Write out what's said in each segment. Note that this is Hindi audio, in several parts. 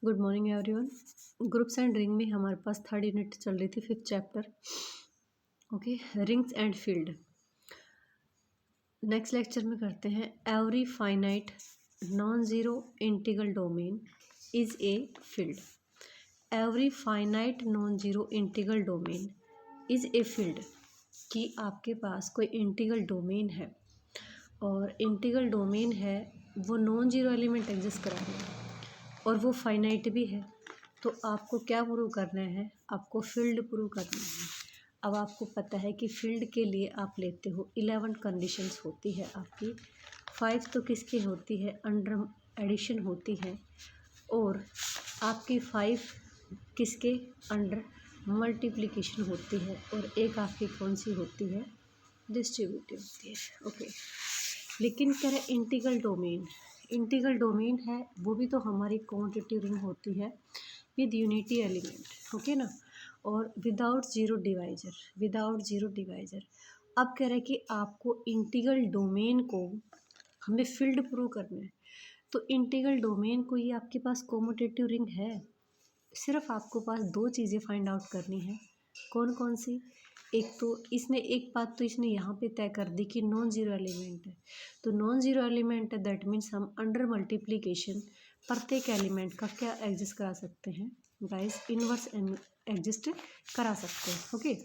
Good morning everyone. Groups and ring में हमारे पास थर्ड यूनिट चल रही थी, 5th chapter. Okay, rings and field. Next lecture में करते हैं every finite non zero integral domain is a field. Every finite non zero integral domain is a field. कि आपके पास कोई इंटीग्रल डोमेन है और इंटीग्रल डोमेन है वो नॉन ज़ीरो एलिमेंट एग्जिस्ट करा रहे हैं और वो फाइनाइट भी है, तो आपको क्या प्रूव करना है? आपको फील्ड प्रूव करना है। अब आपको पता है कि फील्ड के लिए आप लेते हो 11 कंडीशंस होती है आपकी, 5 तो किसकी होती है? अंडर एडिशन होती है, और आपकी 5 किसके अंडर मल्टीप्लिकेशन होती है, और एक आपकी कौन सी होती है? डिस्ट्रीब्यूटिव होती है। ओके, लेकिन कह रहे इंटीग्रल डोमेन, इंटीग्रल डोमेन है वो भी तो हमारी कॉम्यूटेटिव रिंग होती है विद यूनिटी एलिमेंट, ओके ना, और without zero divisor, without zero divisor. अब कह रहे हैं कि आपको इंटीग्रल डोमेन को हमें फील्ड प्रूव करना है, तो इंटीग्रल डोमेन को ये आपके पास कॉम्यूटेटिव रिंग है। सिर्फ आपको पास दो चीज़ें फाइंड आउट करनी है। कौन कौन सी? एक तो इसने एक बात तो इसने यहाँ पे तय कर दी कि नॉन ज़ीरो एलिमेंट है, तो नॉन ज़ीरो एलिमेंट है, दैट मीन्स हम अंडर मल्टीप्लिकेशन प्रत्येक एलिमेंट का क्या एग्जिस्ट करा सकते हैं गाइस? इनवर्स एग्जिस्ट करा सकते हैं। ओके,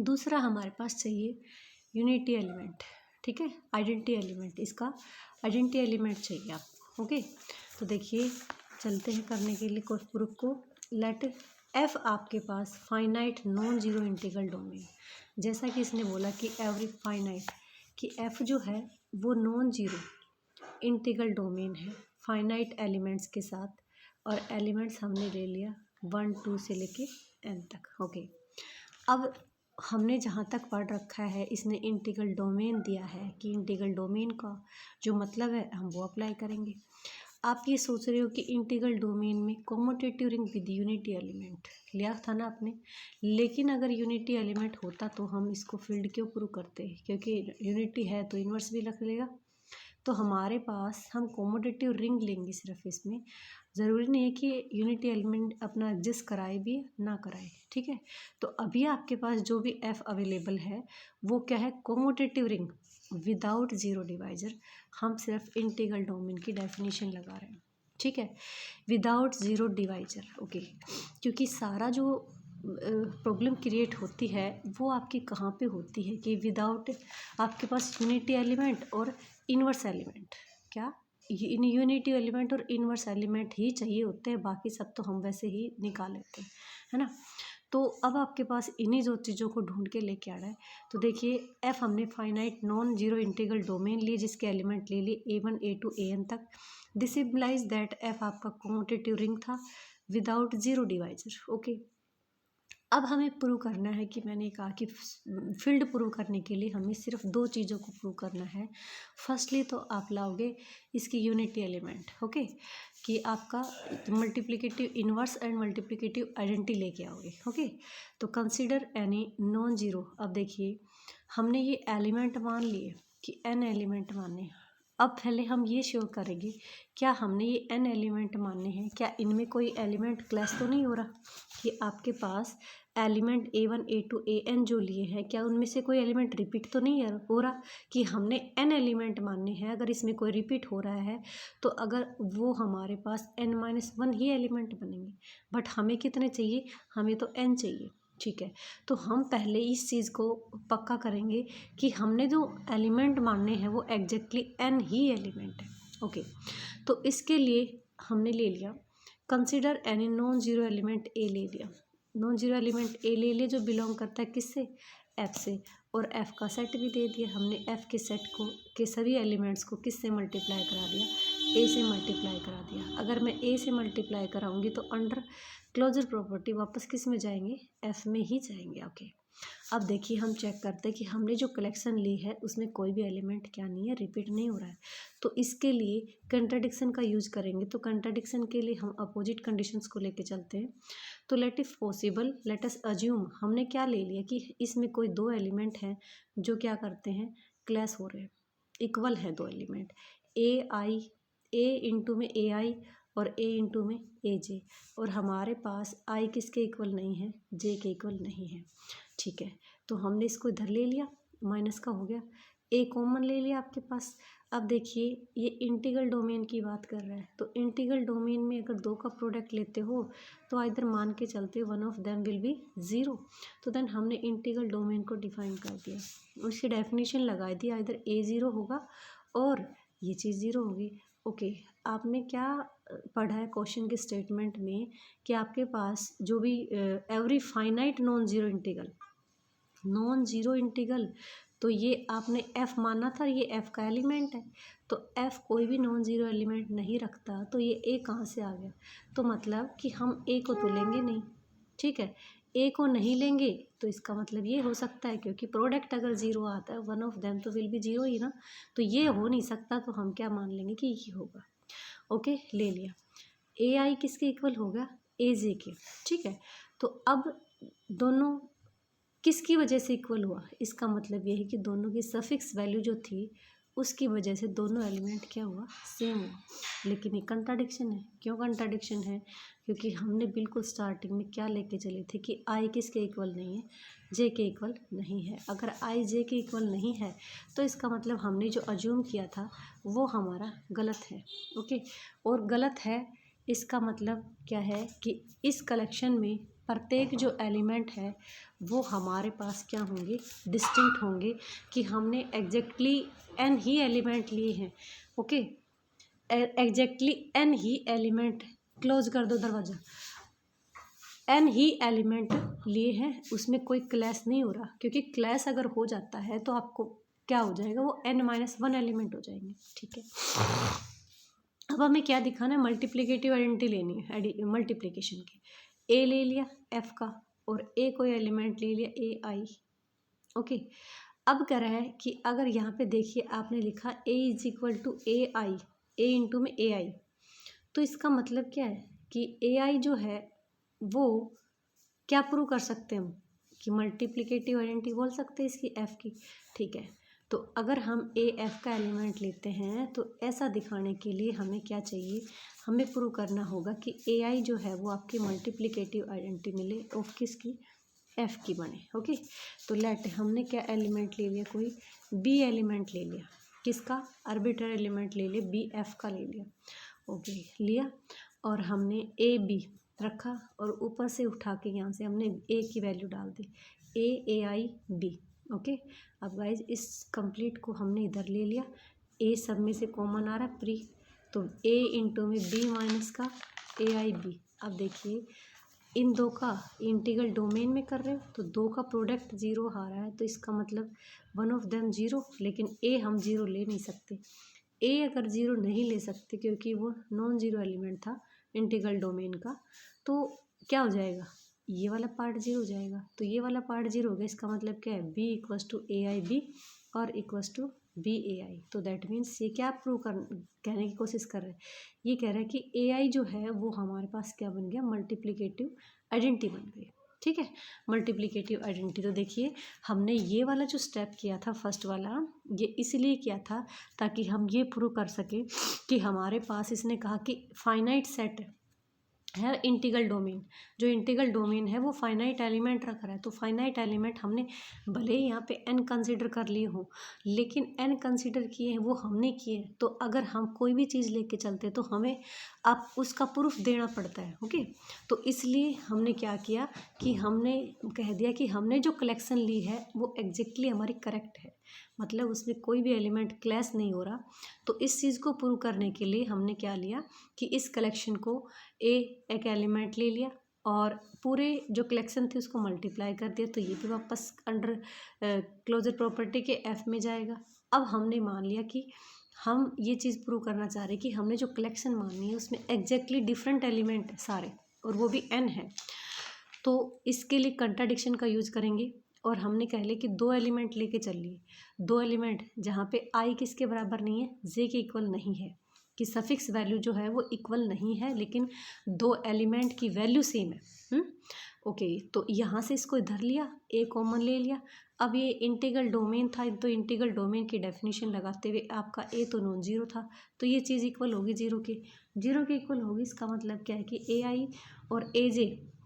दूसरा हमारे पास चाहिए यूनिटी एलिमेंट, ठीक है, आइडेंटिटी एलिमेंट, इसका आइडेंटिटी एलिमेंट चाहिए आपको। ओके, तो देखिए चलते हैं करने के लिए कोर्स प्रूफ को। लेट एफ आपके पास finite non zero integral domain, जैसा कि इसने बोला कि एवरी फाइनाइट, कि एफ जो है वो नॉन ज़ीरो इंटीग्रल डोमेन है फाइनाइट एलिमेंट्स के साथ, और एलिमेंट्स हमने ले लिया 1 2 से लेके n तक। ओके, अब हमने जहाँ तक पढ़ रखा है, इसने इंटीग्रल डोमेन दिया है कि इंटीग्रल डोमेन का जो मतलब है हम वो अप्लाई करेंगे। आप ये सोच रहे हो कि इंटीग्रल डोमेन में commutative ring with unity element लिया था ना आपने, लेकिन अगर यूनिटी एलिमेंट होता तो हम इसको फील्ड क्यों प्रूव करते? क्योंकि यूनिटी है तो इन्वर्स भी रख लेगा। तो हमारे पास हम कॉम्यूटेटिव रिंग लेंगे सिर्फ, इसमें ज़रूरी नहीं है कि यूनिटी एलिमेंट अपना एग्जिस्ट कराए भी ना कराए, ठीक है। तो अभी आपके पास जो भी एफ अवेलेबल है वो क्या है? Commutative ring without zero divisor. हम सिर्फ इंटीग्रल डोमेन की डेफिनेशन लगा रहे हैं, ठीक है, विदाउट ज़ीरो डिवाइजर। ओके, क्योंकि सारा जो प्रॉब्लम क्रिएट होती है वो आपकी कहाँ पे होती है कि विदाउट आपके पास यूनिटी एलिमेंट और इन्वर्स एलिमेंट, क्या इन यूनिटी एलिमेंट और इन्वर्स एलिमेंट ही चाहिए होते हैं, बाकी सब तो हम वैसे ही निकाल लेते हैं, है ना। तो अब आपके पास इन्हीं जो चीज़ों को ढूंढ के लेके आना है। तो देखिए एफ हमने finite non zero integral domain लिए, जिसके एलिमेंट ले लिए A1 A2 AN तक। दिस इम्प्लाइज दैट एफ आपका कॉम्यूटेटिव रिंग था विदाउट ज़ीरो डिवाइजर। ओके, अब हमें प्रूव करना है कि मैंने कहा कि फील्ड प्रूव करने के लिए हमें सिर्फ दो चीज़ों को प्रूव करना है। फर्स्टली तो आप लाओगे इसकी यूनिटी एलिमेंट, ओके, कि आपका multiplicative inverse and multiplicative identity लेके आओगे। ओके, तो कंसीडर एनी नॉन जीरो। अब देखिए हमने ये एलिमेंट मान लिए कि n एलिमेंट माने। अब पहले हम ये श्योर करेंगे क्या हमने ये n एलिमेंट माने हैं, क्या इनमें कोई एलिमेंट क्लैश तो नहीं हो रहा, कि आपके पास एलिमेंट A1 A2 AN जो लिए हैं क्या उनमें से कोई एलिमेंट रिपीट तो नहीं हो रहा, कि हमने n एलिमेंट मानने हैं, अगर इसमें कोई रिपीट हो रहा है तो अगर वो हमारे पास n-1 ही एलिमेंट बनेंगे, बट हमें कितने चाहिए? हमें तो n चाहिए, ठीक है। तो हम पहले इस चीज़ को पक्का करेंगे कि हमने जो एलिमेंट मानने हैं वो एग्जैक्टली n ही एलिमेंट है। ओके, तो इसके लिए हमने ले लिया consider any non zero element A ले लिया, नॉन जीरो एलिमेंट ए ले लिया जो बिलोंग करता है किससे? एफ से, और एफ का सेट भी दे दिया हमने। एफ के सेट को के सभी एलिमेंट्स को किससे मल्टीप्लाई करा दिया? ए से मल्टीप्लाई करा दिया। अगर मैं ए से मल्टीप्लाई कराऊंगी तो अंडर क्लोजर प्रॉपर्टी वापस किस में जाएंगे? एफ में ही जाएंगे। ओके, अब देखिए हम चेक करते हैं कि हमने जो कलेक्शन ली है उसमें कोई भी एलिमेंट क्या नहीं है, रिपीट नहीं हो रहा है। तो इसके लिए कंट्राडिक्शन का यूज करेंगे, तो कंट्राडिक्शन के लिए हम अपोजिट कंडीशंस को लेके चलते हैं। तो let if possible let us assume, हमने क्या ले लिया कि इसमें कोई दो एलिमेंट हैं जो क्या करते हैं? क्लैश हो रहे हैं, इक्वल है दो एलिमेंट, ए इंटू में ए आई और a इंटू में ए जे, और हमारे पास i किसके इक्वल नहीं है, j के इक्वल नहीं है। ठीक है, तो हमने इसको इधर ले लिया, माइनस का हो गया, a कॉमन ले लिया आपके पास। अब देखिए ये इंटीग्रल डोमेन की बात कर रहा है, तो इंटीग्रल डोमेन में अगर दो का प्रोडक्ट लेते हो तो इधर मान के चलते हो one of them will be zero. तो देन हमने इंटीग्रल डोमेन को डिफाइन कर दिया, उसकी डेफिनेशन लगा दी, इधर a ज़ीरो होगा और ये चीज़ ज़ीरो होगी। ओके, आपने क्या पढ़ा है क्वेश्चन के स्टेटमेंट में कि आपके पास जो भी every finite non zero integral, non zero integral, तो ये आपने f माना था, ये f का एलिमेंट है, तो f कोई भी नॉन ज़ीरो एलिमेंट नहीं रखता, तो ये a कहाँ से आ गया, तो मतलब कि हम a को तो लेंगे नहीं। ठीक है, a को नहीं लेंगे तो इसका मतलब ये हो सकता है, क्योंकि प्रोडक्ट अगर ज़ीरो आता है वन ऑफ देम तो विल बी ज़ीरो ही ना, तो ये हो नहीं सकता, तो हम क्या मान लेंगे कि ये होगा। ओके, ले लिया, ए आई किसके इक्वल होगा, ए जे के। ठीक है, तो अब दोनों किसकी वजह से इक्वल हुआ, इसका मतलब ये है कि दोनों की सफिक्स वैल्यू जो थी उसकी वजह से दोनों एलिमेंट क्या हुआ, सेम हुआ। लेकिन ये कंट्राडिक्शन है, क्यों कंट्राडिक्शन है, क्योंकि हमने बिल्कुल स्टार्टिंग में क्या लेके चले थे कि आई किसके इक्वल नहीं है, जे के इक्वल नहीं है। अगर आई जे के इक्वल नहीं है तो इसका मतलब हमने जो अज्यूम किया था वो हमारा गलत है। ओके, और गलत है इसका मतलब क्या है कि इस कलेक्शन में प्रत्येक जो एलिमेंट है वो हमारे पास क्या होंगे, डिस्टिंक्ट होंगे, कि हमने एग्जैक्टली एन ही एलिमेंट लिए हैं। ओके, एग्जैक्टली एन ही एलिमेंट, क्लोज कर दो दरवाज़ा, एन ही एलिमेंट लिए हैं, उसमें कोई क्लैश नहीं हो रहा, क्योंकि क्लैश अगर हो जाता है तो आपको क्या हो जाएगा, वो n माइनस वन एलिमेंट हो जाएंगे। ठीक है, अब हमें क्या दिखाना है, मल्टीप्लिकेटिव आइडेंटिटी लेनी है, मल्टीप्लिकेशन की। a ले लिया f का और a कोई एलिमेंट ले लिया ए आई। ओके, अब कह रहा है कि अगर यहाँ पे देखिए आपने लिखा a is equal to A I, A into में ए आई, तो इसका मतलब क्या है कि ए आई जो है वो क्या प्रूव कर सकते हैं हम, कि मल्टीप्लिकेटिव आइडेंटिटी बोल सकते हैं इसकी f की। ठीक है, तो अगर हम ए एफ का एलिमेंट लेते हैं तो ऐसा दिखाने के लिए हमें क्या चाहिए, हमें प्रूव करना होगा कि ए आई जो है वो आपकी मल्टीप्लिकेटिव आइडेंटिटी मिले ऑफ किसकी, एफ की बने। ओके, तो लेट हमने क्या एलिमेंट ले लिया, कोई बी एलिमेंट ले लिया, किसका, आर्बिट्ररी एलिमेंट ले लिया, बी एफ का ले लिया। ओके, लिया और हमने ए बी रखा और ऊपर से उठा के यहाँ से हमने ए की वैल्यू डाल दी, ए आई बी। ओके, अब गाइज इस कंप्लीट को हमने इधर ले लिया, ए सब में से कॉमन आ रहा है प्री, तो ए इंटू में बी माइनस का ए आई बी। अब देखिए इन दो का इंटीग्रल डोमेन में कर रहे हो तो दो का प्रोडक्ट ज़ीरो आ रहा है, तो इसका मतलब वन ऑफ देम ज़ीरो, लेकिन ए हम ज़ीरो ले नहीं सकते। ए अगर ज़ीरो नहीं ले सकते क्योंकि वो नॉन ज़ीरो एलिमेंट था इंटीग्रल डोमेन का, तो क्या हो जाएगा, ये वाला पार्ट ज़ीरो हो जाएगा, तो ये वाला पार्ट ज़ीरो हो गया। इसका मतलब क्या है, B equals to A I B और equals to B A I. तो दैट मीन्स ये क्या प्रूव कहने की कोशिश कर रहे हैं, ये कह रहा है कि ए आई जो है वो हमारे पास क्या बन गया, मल्टीप्लिकेटिव आइडेंटिटी बन गई। ठीक है, मल्टीप्लिकेटिव आइडेंटिटी। तो देखिए हमने ये वाला जो स्टेप किया था फर्स्ट वाला, ये इसलिए किया था ताकि हम ये प्रूव कर सकें कि हमारे पास, इसने कहा कि फाइनाइट सेट है इंटीग्रल डोमेन, जो इंटीग्रल डोमेन है वो फाइनाइट एलिमेंट रख रहा है, तो फाइनाइट एलिमेंट हमने भले ही यहाँ पे एन कंसीडर कर लिए हो, लेकिन एन कंसीडर किए हैं वो हमने किए हैं, तो अगर हम कोई भी चीज़ लेके चलते तो हमें आप उसका प्रूफ देना पड़ता है। ओके, तो इसलिए हमने क्या किया कि हमने कह दिया कि हमने जो कलेक्शन ली है वो एग्जैक्टली हमारी करेक्ट है, मतलब उसमें कोई भी एलिमेंट क्लैश नहीं हो रहा। तो इस चीज़ को प्रूव करने के लिए हमने क्या लिया कि इस कलेक्शन को ए एक एलिमेंट ले लिया और पूरे जो कलेक्शन थे उसको मल्टीप्लाई कर दिया, तो ये भी वापस अंडर क्लोजर प्रॉपर्टी के एफ में जाएगा। अब हमने मान लिया कि हम ये चीज़ प्रूव करना चाह रहे हैं कि हमने जो कलेक्शन मानी है उसमें एग्जैक्टली डिफरेंट एलिमेंट है सारे, और वो भी एन है, तो इसके लिए कंट्राडिक्शन का यूज करेंगे। और हमने कह लिया कि दो एलिमेंट लेके चल लिए, दो एलिमेंट जहाँ पे आई किसके बराबर नहीं है, जे के इक्वल नहीं है, कि सफिक्स वैल्यू जो है वो इक्वल नहीं है, लेकिन दो एलिमेंट की वैल्यू सेम है। ओके, तो यहाँ से इसको इधर लिया, ए कॉमन ले लिया। अब ये इंटीग्रल डोमेन था, तो इंटीग्रल डोमेन की डेफिनेशन लगाते हुए आपका ए तो नॉन जीरो था, तो ये चीज़ इक्वल होगी जीरो की, जीरो के इक्वल होगी, इसका मतलब क्या है कि ए आई और ए जे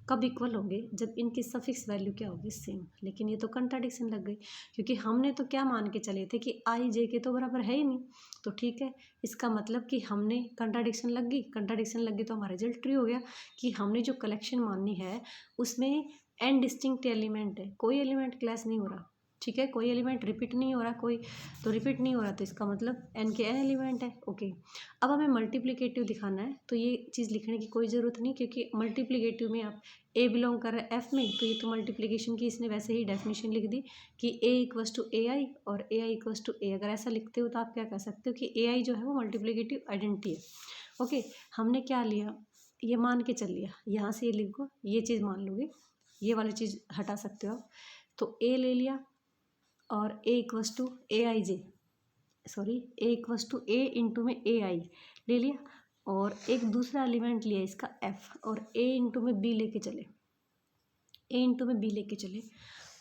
कब इक्वल होंगे, जब इनकी सफिक्स वैल्यू क्या होगी, सेम। लेकिन ये तो कंट्राडिक्शन लग गई, क्योंकि हमने तो क्या मान के चले थे कि आई जे के तो बराबर है ही नहीं। तो ठीक है, इसका मतलब कि हमने कंट्राडिक्शन लग गई, कंट्राडिक्शन लग गई तो हमारा रिजल्ट ट्रू हो गया कि हमने जो कलेक्शन माननी है उसमें एन डिस्टिंक्ट एलिमेंट है, कोई एलिमेंट क्लैश नहीं हो रहा। ठीक है, कोई एलिमेंट रिपीट नहीं हो रहा, कोई तो रिपीट नहीं हो रहा, तो इसका मतलब एन के एन एलिमेंट है। ओके, अब हमें मल्टीप्लिकेटिव दिखाना है, तो ये चीज़ लिखने की कोई ज़रूरत नहीं, क्योंकि मल्टीप्लिकेटिव में आप ए बिलोंग कर रहा है एफ में, तो ये तो मल्टीप्लिकेशन की इसने वैसे ही डेफिनेशन लिख दी कि ए इक्वस टू ए आई और ए आई इक्वस टू ए। अगर ऐसा लिखते हो तो आप क्या कह सकते हो कि ए आई जो है वो मल्टीप्लिकेटिव आइडेंटिटी है। ओके, हमने क्या लिया, ये मान के चल लिया, यहाँ से ये लिखो, ये चीज़ मान लोगे, ये वाली चीज़ हटा सकते हो आप। तो ए ले लिया और A equals to A I J, sorry A equals to A into में ए आई ले लिया, और एक दूसरा एलिमेंट लिया इसका एफ, और ए इंटू में बी लेके चले, ए इंटू में बी लेके चले।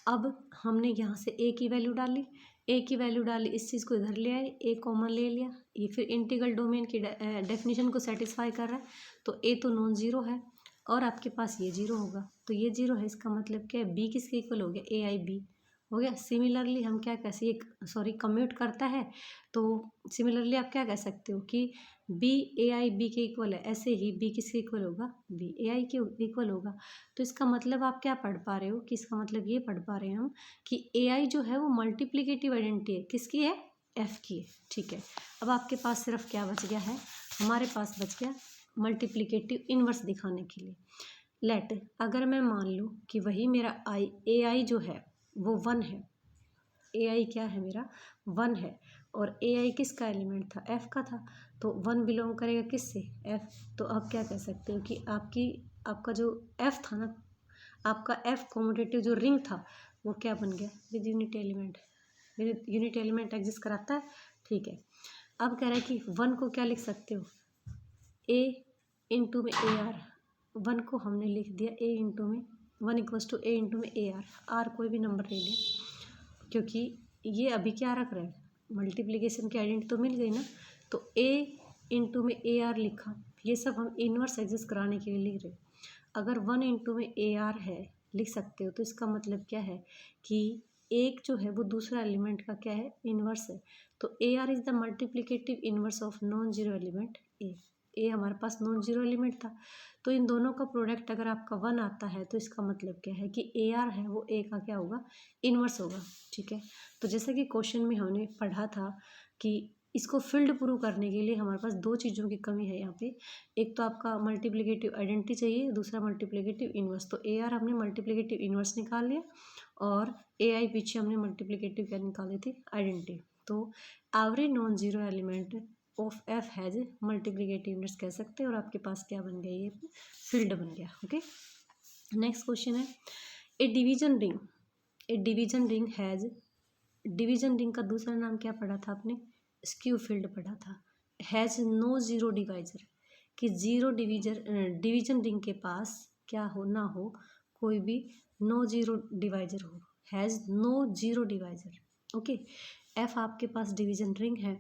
अब हमने यहाँ से ए की वैल्यू डाली, ए की वैल्यू डाली, इस चीज़ को इधर ले आए, ए कॉमन ले लिया, ये फिर इंटीग्रल डोमेन की डेफिनेशन को सेटिस्फाई कर रहा है, तो ए तो नॉन ज़ीरो है और आपके पास ये ज़ीरो होगा, तो ये ज़ीरो है, इसका मतलब क्या है, बी किसके इक्वल हो गया, ए आई बी हो गया। सिमिलरली हम क्या कैसे एक सॉरी कम्यूट करता है, तो सिमिलरली आप क्या कह सकते हो कि बी ए आई बी के इक्वल है, ऐसे ही बी किसके इक्वल होगा, बी ए आई के इक्वल होगा। तो इसका मतलब आप क्या पढ़ पा रहे हो कि इसका मतलब ये पढ़ पा रहे हैं हम कि ए आई जो है वो मल्टीप्लिकेटिव आइडेंटिटी है, किसकी है, एफ की है। ठीक है, अब आपके पास सिर्फ क्या बच गया है, हमारे पास बच गया मल्टीप्लिकेटिव इन्वर्स दिखाने के लिए। लेट अगर मैं मान लूँ कि वही मेरा आई ए आई जो है वो वन है, ए आई क्या है मेरा, वन है, और ए आई किसका एलिमेंट था, एफ का था, तो वन बिलोंग करेगा किससे, एफ। तो आप क्या कह सकते हो कि आपका जो एफ था ना, आपका एफ कॉम्यूटेटिव जो रिंग था वो क्या बन गया, with unit element, with unit element exist कराता है। ठीक है, अब कह रहा है कि वन को क्या लिख सकते हो, ए इंटू में ए आर, वन को हमने लिख दिया ए इंटू में, one equals to A into में ए आर, आर कोई भी नंबर ले लें, क्योंकि ये अभी क्या रख रहा है, मल्टीप्लिकेशन की आइडेंटिटी तो मिल गई ना, तो ए इंटू में ए आर लिखा, ये सब हम इन्वर्स एग्जिस्ट कराने के लिए लिख रहे हैं। अगर वन इंटू में ए आर है लिख सकते हो, तो इसका मतलब क्या है कि एक जो है वो दूसरा एलिमेंट का क्या है, इन्वर्स है, तो A R is the multiplicative inverse of non zero element A हमारे पास नॉन जीरो एलिमेंट था, तो इन दोनों का प्रोडक्ट अगर आपका वन आता है तो इसका मतलब क्या है कि ए आर है वो ए का क्या होगा, इन्वर्स होगा। ठीक है, तो जैसा कि क्वेश्चन में हमने पढ़ा था कि इसको फील्ड प्रूव करने के लिए हमारे पास दो चीज़ों की कमी है यहाँ पे, एक तो आपका मल्टीप्लिकेटिव आइडेंटिटी चाहिए, दूसरा मल्टीप्लिकेटिव इन्वर्स। तो ए आर हमने मल्टीप्लिकेटिव इन्वर्स निकाल लिया और ए आई पीछे हमने मल्टीप्लिकेटिव क्या निकाली थी, आइडेंटिटी। तो every non zero element of F has multiplicative inverse कह सकते हैं, और आपके पास क्या बन गया, ये फील्ड बन गया। ओके, नेक्स्ट क्वेश्चन है, A division ring, A division ring has, division ring का दूसरा नाम क्या पढ़ा था आपने, स्क्यू फील्ड पढ़ा था। हैज़ नो जीरो डिवाइजर, कि जीरो डिवीजन रिंग के पास क्या हो ना हो, कोई भी नो जीरो डिवाइजर हो, has no zero divisor. Okay, F आपके पास डिवीजन रिंग है,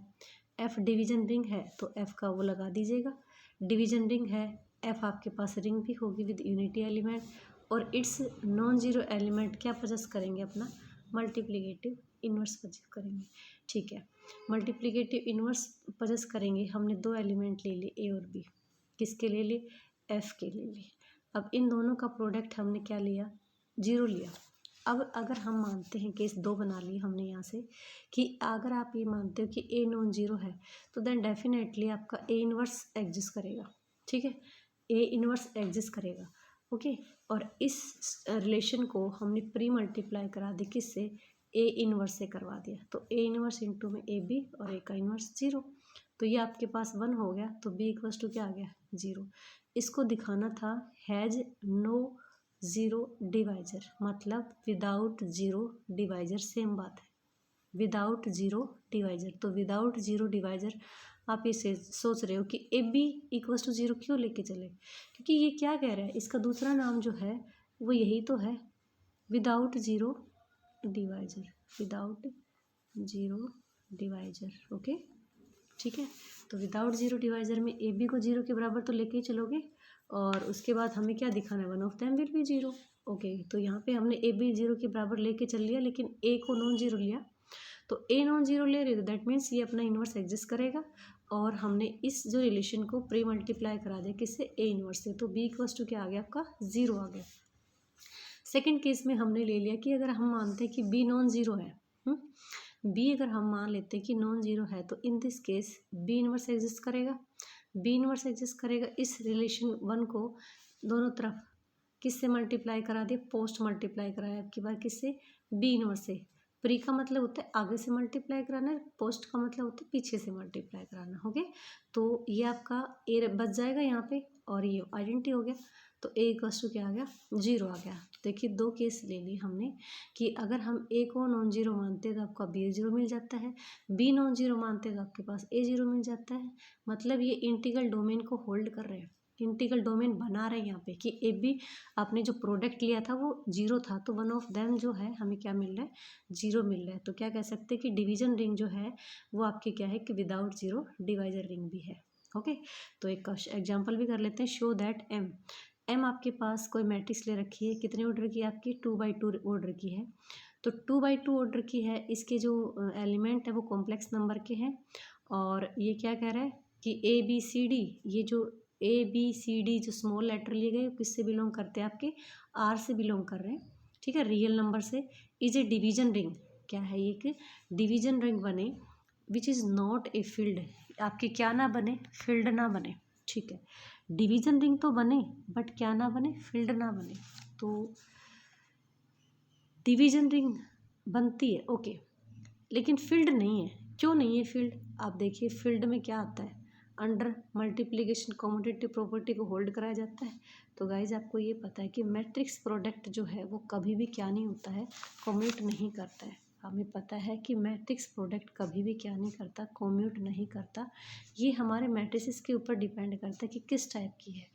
एफ डिवीजन रिंग है तो एफ का वो लगा दीजिएगा, डिवीजन रिंग है, एफ आपके पास रिंग भी होगी विद यूनिटी एलिमेंट, और इट्स नॉन जीरो एलिमेंट क्या पजेस करेंगे, अपना मल्टीप्लिकेटिव इन्वर्स पजेस करेंगे। ठीक है, मल्टीप्लिकेटिव इन्वर्स पजेस करेंगे, हमने दो एलिमेंट ले लिए ए और बी, किसके ले लिए, एफ के ले लिए। अब इन दोनों का प्रोडक्ट हमने क्या लिया, जीरो लिया। अब अगर हम मानते हैं केस दो बना लिए हमने यहाँ से, कि अगर आप ये मानते हो कि ए नॉन जीरो है, तो देन डेफिनेटली आपका ए इन्वर्स एग्जिस्ट करेगा। ठीक है, ए इन्वर्स एग्जिस्ट करेगा। ओके, और इस रिलेशन को हमने प्री मल्टीप्लाई करा दी किससे, ए इन्वर्स से करवा दिया, तो ए इन्वर्स इंटू में ए बी, और ए का इन्वर्स जीरो, तो ये आपके पास वन हो गया, तो बी इक्वल्स टू क्या आ गया, जीरो। इसको दिखाना था हैज नो ज़ीरो डिवाइजर, मतलब विदाउट ज़ीरो डिवाइजर, सेम बात है, विदाउट ज़ीरो डिवाइजर। तो विदाउट ज़ीरो डिवाइजर आप इसे सोच रहे हो कि A B equals to zero क्यों लेके चले, क्योंकि ये क्या कह रहा है, इसका दूसरा नाम जो है वो यही तो है, without zero divisor, without zero divisor. Okay, ठीक है। तो विदाउट जीरो डिवाइजर में ए बी को जीरो के बराबर तो लेके ही चलोगे, और उसके बाद हमें क्या दिखाना है, one of them will be zero. Okay, तो यहाँ पे हमने ए बी जीरो के बराबर लेके चल लिया, लेकिन ए को नॉन जीरो लिया, तो ए नॉन जीरो ले रहे हो दैट मीन्स ये अपना इन्वर्स एग्जिस्ट करेगा, और हमने इस जो रिलेशन को प्री मल्टीप्लाई करा दिया किससे, ए इन्वर्स से, तो बी इक्वल्स टू क्या आ गया आपका, जीरो आ गया। सेकेंड केस में हमने ले लिया कि अगर हम मानते हैं कि बी नॉन जीरो है, बी अगर हम मान लेते हैं कि नॉन जीरो है, तो in this case B inverse exist करेगा, बी इनवर्स एग्जिस्ट करेगा। इस रिलेशन वन को दोनों तरफ किससे मल्टीप्लाई करा दिया, पोस्ट मल्टीप्लाई कराया आपकी बार किससे, बी इनवर्स से। प्री का मतलब होता है आगे से मल्टीप्लाई कराना, पोस्ट का मतलब होता है पीछे से मल्टीप्लाई कराना। हो गया, तो ये आपका ए बच जाएगा यहाँ पे, और ये आइडेंटिटी हो गया, तो ए इक्वल्स टू क्या आ गया, जीरो आ गया। तो देखिए दो केस ले ली हमने कि अगर हम ए को नॉन जीरो मानते हैं तो आपका बी जीरो मिल जाता है, बी नॉन जीरो मानते हैं तो आपके पास ए जीरो मिल जाता है। मतलब ये इंटीग्रल डोमेन को होल्ड कर रहे हैं, इंटीग्रल डोमेन बना रहे हैं यहाँ पे कि ए बी आपने जो प्रोडक्ट लिया था वो जीरो था, तो वन ऑफ देम जो है हमें क्या मिल रहा है, जीरो मिल रहा है। तो क्या कह सकते हैं कि डिवीजन रिंग जो है वो आपकी क्या है कि विदाउट जीरो डिवाइजर रिंग भी है। ओके, तो एक एग्जाम्पल भी कर लेते हैं। शो दैट एम आपके पास कोई मैट्रिक्स ले रखी है, कितने ऑर्डर की आपकी, 2x2 ऑर्डर की है। तो 2x2 ऑर्डर की है, इसके जो एलिमेंट है वो कॉम्प्लेक्स नंबर के हैं, और ये क्या कह रहा है कि ए बी सी डी, ये जो ए बी सी डी जो स्मॉल लेटर लिए गए किससे बिलोंग करते हैं, आपके आर से बिलोंग कर रहे हैं, ठीक है, रियल नंबर से। इज ए डिवीजन रिंग, क्या है ये कि डिवीजन रिंग बने, which is not a field, आपके क्या ना बने, फील्ड ना बने, ठीक है। डिवीजन रिंग तो बने बट क्या ना बने, फील्ड ना बने। तो डिवीजन रिंग बनती है ओके, लेकिन फील्ड नहीं है। क्यों नहीं है फील्ड, आप देखिए फील्ड में क्या आता है, अंडर मल्टीप्लिकेशन कम्यूटेटिव प्रॉपर्टी को होल्ड कराया जाता है। तो गाइज आपको ये पता है कि मैट्रिक्स प्रोडक्ट जो है वो कभी भी क्या नहीं होता है, कम्यूट नहीं करता है। हमें पता है कि मैट्रिक्स प्रोडक्ट कभी भी क्या नहीं करता, कम्यूट नहीं करता। ये हमारे मैट्रिसेस के ऊपर डिपेंड करता है कि किस टाइप की है,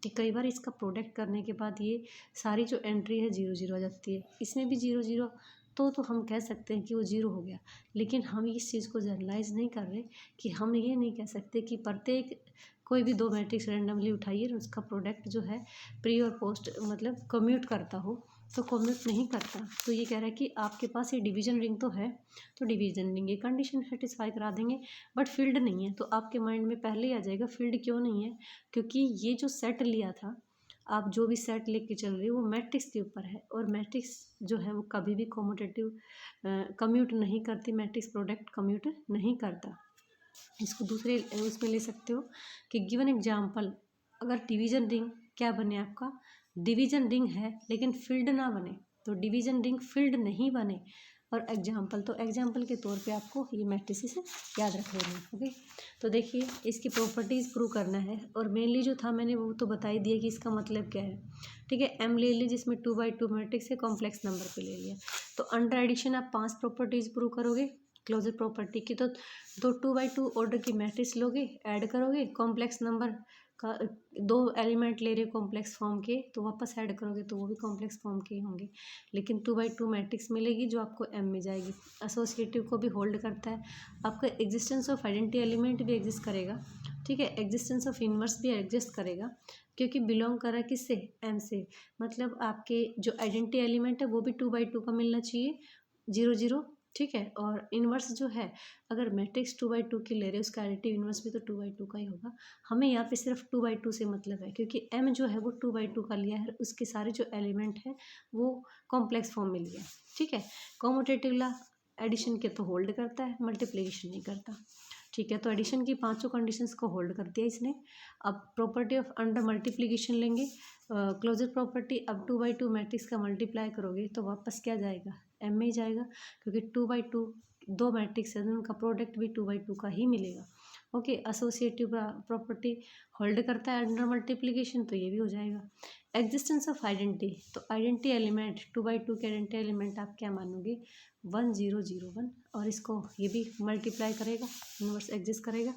कि कई बार इसका प्रोडक्ट करने के बाद ये सारी जो एंट्री है जीरो जीरो आ जाती है, इसमें भी जीरो जीरो, तो हम कह सकते हैं कि वो जीरो हो गया। लेकिन हम इस चीज़ को जनरलाइज नहीं कर रहे कि हम ये नहीं कह सकते कि प्रत्येक कोई भी दो मैट्रिक्स रैंडमली उठाइए और उसका प्रोडक्ट जो है प्री और पोस्ट मतलब कम्यूट करता हो, तो कम्यूट नहीं करता। तो ये कह रहा है कि आपके पास ये डिवीजन रिंग तो है, तो डिवीजन रिंग ये कंडीशन सेटिस्फाई करा देंगे, बट फील्ड नहीं है। तो आपके माइंड में पहले ही आ जाएगा फील्ड क्यों नहीं है, क्योंकि ये जो सेट लिया था, आप जो भी सेट लेके चल रहे हो वो मैट्रिक्स के ऊपर है, और मैट्रिक्स जो है वो कभी भी कम्यूटेटिव कम्यूट नहीं करती, मैट्रिक्स प्रोडक्ट कम्यूट नहीं करता। इसको दूसरे उसमें ले सकते हो कि गिवन एग्जांपल, अगर डिवीजन रिंग क्या बने आपका, डिवीजन रिंग है लेकिन फील्ड ना बने, तो डिवीजन रिंग फील्ड नहीं बने और एग्जांपल, तो एग्जांपल के तौर पे आपको ये मैट्रिसेस याद रख लेना। ओके, तो देखिए इसकी प्रॉपर्टीज़ प्रूव करना है, और मेनली जो था मैंने वो तो बता ही दिया कि इसका मतलब क्या है, ठीक है। एम ले ली जिसमें 2x2 मैट्रिक्स है, कॉम्प्लेक्स नंबर पे ले लिया, तो अंडर एडिशन आप 5 प्रॉपर्टीज़ प्रूव करोगे क्लोजर प्रॉपर्टी की। तो 2x2 ऑर्डर की मैट्रिक्स लोगे, ऐड करोगे, कॉम्प्लेक्स नंबर का दो एलिमेंट ले रहे कॉम्प्लेक्स फॉर्म के, तो वापस ऐड करोगे तो वो भी कॉम्प्लेक्स फॉर्म के ही होंगे, लेकिन 2x2 मैट्रिक्स मिलेगी जो आपको एम में जाएगी। एसोसिएटिव को भी होल्ड करता है, आपका एग्जिस्टेंस ऑफ आइडेंटिटी एलिमेंट भी एग्जिस्ट करेगा, ठीक है, एग्जिस्टेंस ऑफ इनवर्स भी एग्जिस्ट करेगा, क्योंकि बिलोंग कर रहा है किससे, एम से। मतलब आपके जो आइडेंटिटी एलिमेंट है वो भी 2x2 का मिलना चाहिए, जीरो जीरो, ठीक है। और इन्वर्स जो है, अगर मैट्रिक्स 2x2 की ले रहे हैं उसका एडिटिव इन्वर्स भी तो 2x2 का ही होगा। हमें यहाँ पे सिर्फ 2x2 से मतलब है, क्योंकि m जो है वो 2x2 का लिया है, उसके सारे जो एलिमेंट हैं वो कॉम्प्लेक्स फॉर्म में लिया है, ठीक है। कॉम्यूटेटिव ला एडिशन के तो होल्ड करता है, मल्टीप्लिकेशन नहीं करता, ठीक है। तो एडिशन की पांचों कंडीशंस को होल्ड कर दिया इसने। अब प्रॉपर्टी ऑफ अंडर मल्टीप्लिकेशन लेंगे, क्लोजर प्रॉपर्टी, अब 2x2 मैट्रिक्स का मल्टीप्लाई करोगे तो वापस क्या जाएगा, एम में ही जाएगा, क्योंकि 2x2 दो मैट्रिक्स है, उनका प्रोडक्ट भी 2x2 का ही मिलेगा। ओके, एसोसिएटिव प्रॉपर्टी होल्ड करता है अंडर मल्टीप्लिकेशन, तो ये भी हो जाएगा। एग्जिस्टेंस ऑफ आइडेंटिटी, तो आइडेंटिटी एलिमेंट 2x2 के आइडेंटिटी एलिमेंट आप क्या मानोगे, 1 0 0 1, और इसको ये भी मल्टीप्लाई करेगा, इन्वर्स एग्जिस्ट करेगा।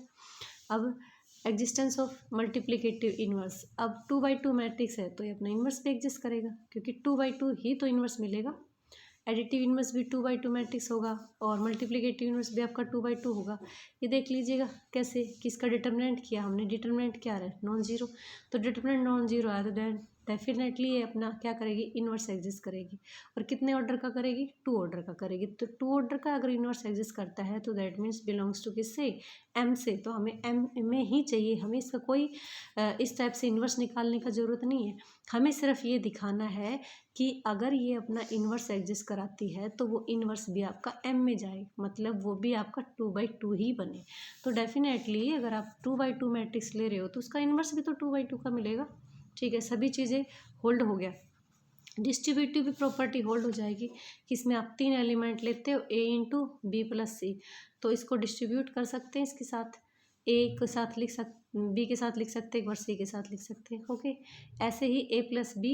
अब एग्जिस्टेंस ऑफ मल्टीप्लिकेटिव इन्वर्स, अब 2x2 मैट्रिक्स है तो ये अपना इन्वर्स भी एग्जिस्ट करेगा, क्योंकि 2x2 ही तो इन्वर्स मिलेगा, एडिटिव इन्वर्स भी 2/2 मैट्रिक्स होगा और मल्टीप्लिकेटिव इन्वर्स भी आपका 2/2 होगा। ये देख लीजिएगा कैसे, किसका डिटर्मिनेंट किया हमने, डिटर्मिनेंट क्या है, नॉन जीरो। तो डिटर्मिनेंट नॉन जीरो आया तो डेफिनेटली ये अपना क्या करेगी, इन्वर्स एग्जिस्ट करेगी। और कितने ऑर्डर का करेगी, 2 ऑर्डर का करेगी। तो 2 ऑर्डर का अगर इन्वर्स एग्जिस्ट करता है तो दैट मीन्स बिलोंग्स टू किससे, एम से। तो हमें एम में ही चाहिए, हमें इसका कोई इस टाइप से इन्वर्स निकालने का ज़रूरत नहीं है। हमें सिर्फ ये दिखाना है कि अगर ये अपना इन्वर्स एग्जिस्ट कराती है तो वो इन्वर्स भी आपका एम में जाए, मतलब वो भी आपका 2/2 ही बने। तो डेफिनेटली अगर आप 2/2 मैट्रिक्स ले रहे हो तो उसका इन्वर्स भी तो 2/2 का मिलेगा। ठीक है, सभी चीज़ें होल्ड हो गया। डिस्ट्रीब्यूटिव भी प्रॉपर्टी होल्ड हो जाएगी कि इसमें आप 3 एलिमेंट लेते हो, ए इंटू बी प्लस सी। तो इसको डिस्ट्रीब्यूट कर सकते हैं इसके साथ, ए के साथ लिख बी के साथ लिख सकते हैं, एक बार सी के साथ लिख सकते हैं। ओके, ऐसे ही ए प्लस बी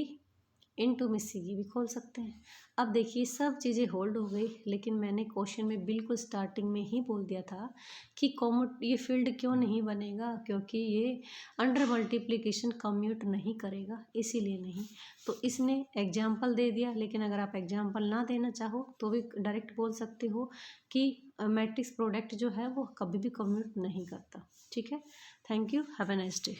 इनटू में सी भी खोल सकते हैं। अब देखिए सब चीज़ें होल्ड हो गई, लेकिन मैंने क्वेश्चन में बिल्कुल स्टार्टिंग में ही बोल दिया था कि कॉम्यूट ये फील्ड क्यों नहीं बनेगा, क्योंकि ये अंडर मल्टीप्लिकेशन कम्यूट नहीं करेगा, इसीलिए नहीं। तो इसने एग्जाम्पल दे दिया, लेकिन अगर आप एग्जाम्पल ना देना चाहो तो भी डायरेक्ट बोल सकते हो कि मैट्रिक्स प्रोडक्ट जो है वो कभी भी कम्यूट नहीं करता। ठीक है, thank you, have a nice day.